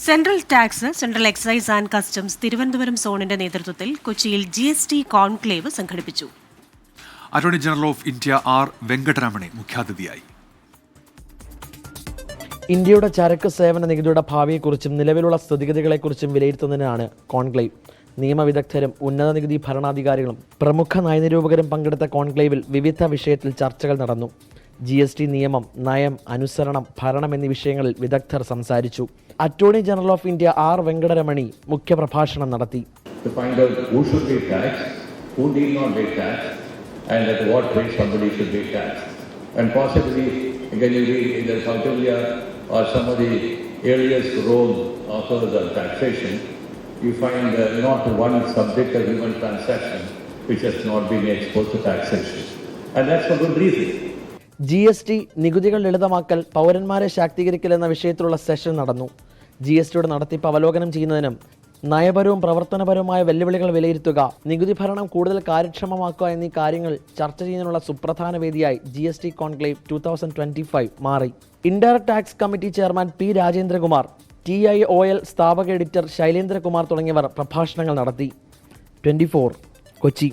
Central tax, central excise and customs Thiruvananthapuram സോണിന്റെ നേതൃത്വത്തിൽ കൊച്ചിയിൽ GST കോൺക്ലേവ് സംഘടിപ്പിച്ചു. Attorney general of India R Venkataramani മുഖ്യാതിഥിയായി. ഇന്ത്യയുടെ ചരക്ക് സേവന നികുതിയുടെ ഭാവിയെക്കുറിച്ചും നിലവിലുള്ള സ്ഥിതിഗതികളെക്കുറിച്ചും വിലയിരുത്തുന്നതിനാണ് കോൺക്ലേവ്. നിയമവിദഗ്ധരും ഉന്നത നികുതി ഭരണാധികാരികളും പ്രമുഖ നയനിരൂപകരും പങ്കെടുത്ത കോൺക്ലേവിൽ വിവിധ വിഷയത്തിൽ ചർച്ചകൾ നടന്നു. GST നിയമം, നയം, അനുസരണം, ഭരണം എന്നീ വിഷയങ്ങളിൽ വിദഗ്ധർ സംസാരിച്ചു. Attorney general of India R Venkataramani മുഖ്യപ്രഭാഷണം നടത്തി. And at what rate somebody should be taxed. And possibly, again, you read in the Kautilya or some of the earliest Rome authors on taxation, you find not one subject of human transaction which has not been exposed to taxation. And that's for good reason. GST നികുതികൾ ലളിതമാക്കൽ, പൗരന്മാരെ ശാക്തീകരിക്കൽ എന്ന വിഷയത്തിലുള്ള session നടന്നു. GSTയുടെ നടത്തിപ്പ് അവലോകനം ചെയ്യുന്നതിനും നയപരവും പ്രവർത്തനപരവുമായ വെല്ലുവിളികൾ വിലയിരുത്തുക, നികുതി ഭരണം കൂടുതൽ കാര്യക്ഷമമാക്കുക എന്നീ കാര്യങ്ങൾ ചർച്ച ചെയ്യുന്നതിനുള്ള സുപ്രധാന വേദിയായി GST കോൺക്ലേവ് 2025 മാറി. Indirect tax committee chairman P. Rajendrakumar, TIOL സ്ഥാപക എഡിറ്റർ ശൈലേന്ദ്രകുമാർ തുടങ്ങിയവർ പ്രഭാഷണങ്ങൾ നടത്തി. 24 കൊച്ചി.